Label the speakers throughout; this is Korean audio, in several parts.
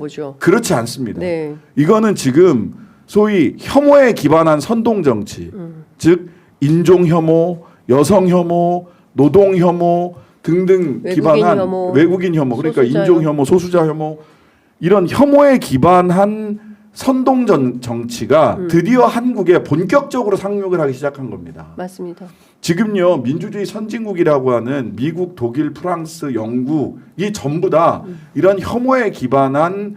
Speaker 1: 뭐죠?
Speaker 2: 그렇지 않습니다.
Speaker 1: 네.
Speaker 2: 이거는 지금 소위 혐오에 기반한 선동 정치, 즉 인종 혐오, 여성 혐오, 노동 혐오 등등
Speaker 1: 외국인
Speaker 2: 기반한
Speaker 1: 혐오,
Speaker 2: 외국인 혐오, 그러니까
Speaker 1: 소수자
Speaker 2: 인종 혐오, 소수자 혐오 이런 혐오에 기반한 선동 정치가 드디어 한국에 본격적으로 상륙을 하기 시작한 겁니다.
Speaker 1: 맞습니다.
Speaker 2: 지금요 민주주의 선진국이라고 하는 미국, 독일, 프랑스, 영국이 전부 다 이런 혐오에 기반한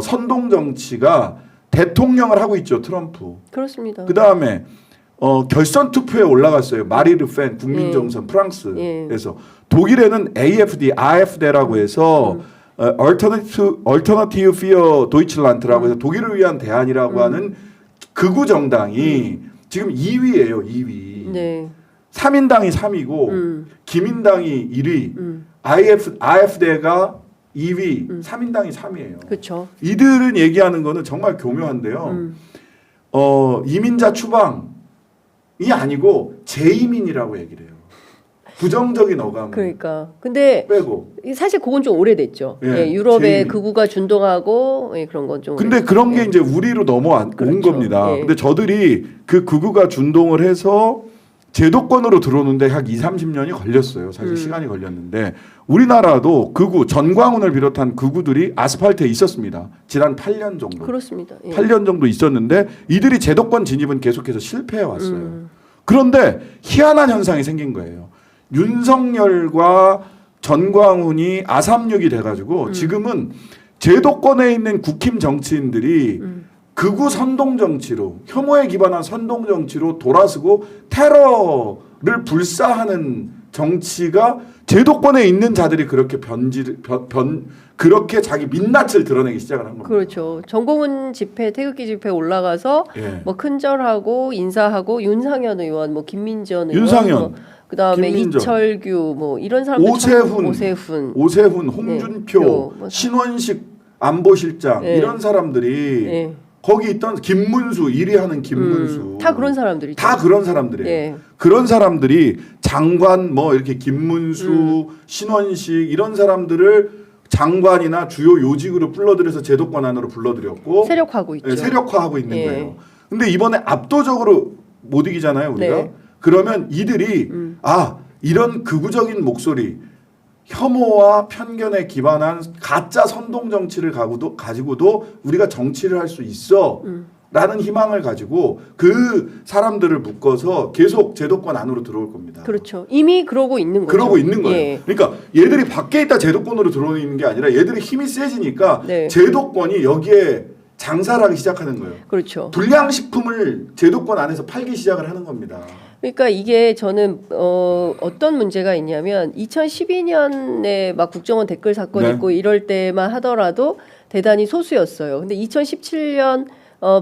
Speaker 2: 선동 정치가 대통령을 하고 있죠. 트럼프.
Speaker 1: 그렇습니다.
Speaker 2: 그 다음에 결선 투표에 올라갔어요. 마리 르펜 국민정선 프랑스에서. 독일에는 AfD라고 해서 Alternative für Deutschland라고 해서 독일을 위한 대안이라고 하는 극우 정당이 지금 2위예요. 2위.
Speaker 1: 네.
Speaker 2: 3인당이 3위고 기민당이 1위, AfD가 2위, 3인당이 3위예요.
Speaker 1: 그렇죠.
Speaker 2: 이들은 얘기하는 거는 정말 교묘한데요. 이민자 추방이 아니고 재이민이라고 얘기를 해요. 부정적인 어감.
Speaker 1: 그러니까. 근데
Speaker 2: 빼고.
Speaker 1: 사실 그건 좀 오래됐죠.
Speaker 2: 예,
Speaker 1: 예, 유럽에
Speaker 2: 재이민.
Speaker 1: 극우가 준동하고 그런 건 좀.
Speaker 2: 근데 그런 게 이제 우리로 넘어온
Speaker 1: 그렇죠.
Speaker 2: 겁니다.
Speaker 1: 예.
Speaker 2: 근데 저들이 그 극우가 준동을 해서 제도권으로 들어오는데 약 20-30년이 걸렸어요. 사실 시간이 걸렸는데 우리나라도 극우 전광훈을 비롯한 극우들이 아스팔트에 있었습니다. 지난 8년 정도.
Speaker 1: 그렇습니다. 예.
Speaker 2: 8년 정도 있었는데 이들이 제도권 진입은 계속해서 실패해 왔어요. 그런데 희한한 현상이 생긴 거예요. 윤석열과 전광훈이 아삼육이 돼가지고 지금은 제도권에 있는 국힘 정치인들이 극우 선동 정치로 혐오에 기반한 선동 정치로 돌아서고 테러를 불사하는 정치가 제도권에 있는 자들이 그렇게 그렇게 자기 민낯을 드러내기 시작을 한 겁니다.
Speaker 1: 그렇죠. 정공훈 집회, 태극기 집회 올라가서
Speaker 2: 예.
Speaker 1: 뭐 큰절하고 인사하고 윤상현 의원, 뭐 김민전 의원,
Speaker 2: 윤상현,
Speaker 1: 뭐 그다음에
Speaker 2: 김민전,
Speaker 1: 이철규 뭐 이런 사람들
Speaker 2: 오세훈, 홍준표,
Speaker 1: 뭐
Speaker 2: 신원식 안보실장
Speaker 1: 네.
Speaker 2: 이런 사람들이
Speaker 1: 예.
Speaker 2: 거기 있던 김문수 1위 하는 김문수
Speaker 1: 다 그런 사람들이죠.
Speaker 2: 다 그런 사람들이에요.
Speaker 1: 예.
Speaker 2: 그런 사람들이 장관 뭐 이렇게 김문수, 신원식 이런 사람들을 장관이나 주요 요직으로 불러들여서 제도권 안으로 불러들였고
Speaker 1: 세력화하고 있죠.
Speaker 2: 네, 세력화하고 있는
Speaker 1: 예.
Speaker 2: 거예요. 근데 이번에 압도적으로 못 이기잖아요, 우리가.
Speaker 1: 네.
Speaker 2: 그러면 이들이 이런 극우적인 목소리, 혐오와 편견에 기반한 가짜 선동 정치를 가지고도 우리가 정치를 할 수 있어. 라는 희망을 가지고 그 사람들을 묶어서 계속 제도권 안으로 들어올 겁니다.
Speaker 1: 그렇죠. 이미 그러고 있는 거죠.
Speaker 2: 그러고 있는 거예요.
Speaker 1: 예.
Speaker 2: 그러니까 얘들이 밖에 있다 제도권으로 들어오는 게 아니라 얘들이 힘이 세지니까
Speaker 1: 네.
Speaker 2: 제도권이 여기에 장사를 하기 시작하는 거예요.
Speaker 1: 그렇죠.
Speaker 2: 불량식품을 제도권 안에서 팔기 시작을 하는 겁니다.
Speaker 1: 그러니까 이게 저는 어떤 문제가 있냐면 2012년에 막 국정원 댓글 사건
Speaker 2: 네.
Speaker 1: 있고 이럴 때만 하더라도 대단히 소수였어요. 근데 2017년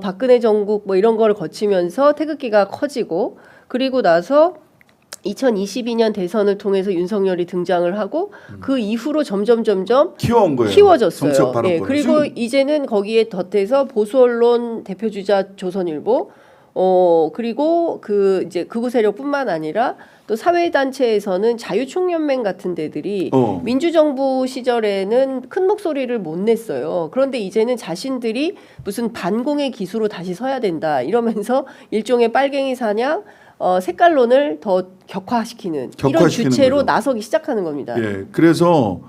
Speaker 1: 박근혜 정국 뭐 이런 거를 거치면서 태극기가 커지고 그리고 나서 2022년 대선을 통해서 윤석열이 등장을 하고 그 이후로 점점
Speaker 2: 키워온 거예요.
Speaker 1: 키워졌어요.
Speaker 2: 정책 발언권을.
Speaker 1: 예, 그리고 이제는 거기에 덧해서 보수 언론 대표주자 조선일보 그리고 그 이제 극우 세력뿐만 아니라 또 사회 단체에서는 자유총연맹 같은 데들이 민주정부 시절에는 큰 목소리를 못 냈어요. 그런데 이제는 자신들이 무슨 반공의 기수로 다시 서야 된다 이러면서 일종의 빨갱이 사냥 색깔론을 더 격화시키는 이런 주체로
Speaker 2: 거죠.
Speaker 1: 나서기 시작하는 겁니다.
Speaker 2: 예, 그래서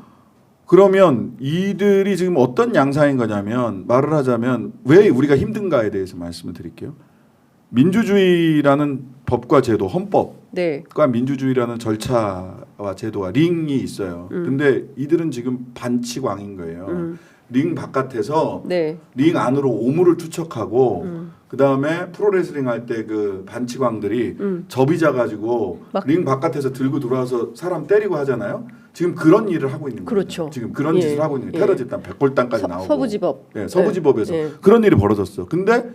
Speaker 2: 그러면 이들이 지금 어떤 양상인 거냐면 말을 하자면 왜 우리가 힘든가에 대해서 말씀을 드릴게요. 민주주의라는 법과 제도, 헌법과
Speaker 1: 네.
Speaker 2: 민주주의라는 절차와 제도와 링이 있어요. 근데 이들은 지금 반치광인 거예요. 링 바깥에서
Speaker 1: 네.
Speaker 2: 링 안으로 오물을 투척하고 그 다음에 프로레슬링 할 때 그 반치광들이 접이자 가지고 링 바깥에서 들고 들어와서 사람 때리고 하잖아요. 지금 그런 일을 하고 있는 거예요.
Speaker 1: 그렇죠.
Speaker 2: 지금 그런
Speaker 1: 예.
Speaker 2: 짓을 하고 있는 거예요. 테러 집단 백골단까지 나오고.
Speaker 1: 서부지법.
Speaker 2: 예, 서부지법에서
Speaker 1: 예.
Speaker 2: 그런 일이 벌어졌어. 근데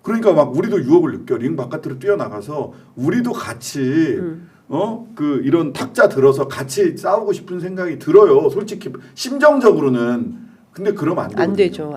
Speaker 2: 그러니까 막 우리도 유혹을 느껴. 링 바깥으로 뛰어나가서 우리도 같이 그 이런 탁자 들어서 같이 싸우고 싶은 생각이 들어요. 솔직히 심정적으로는. 근데 그러면 안 되거든요.
Speaker 1: 안 되죠.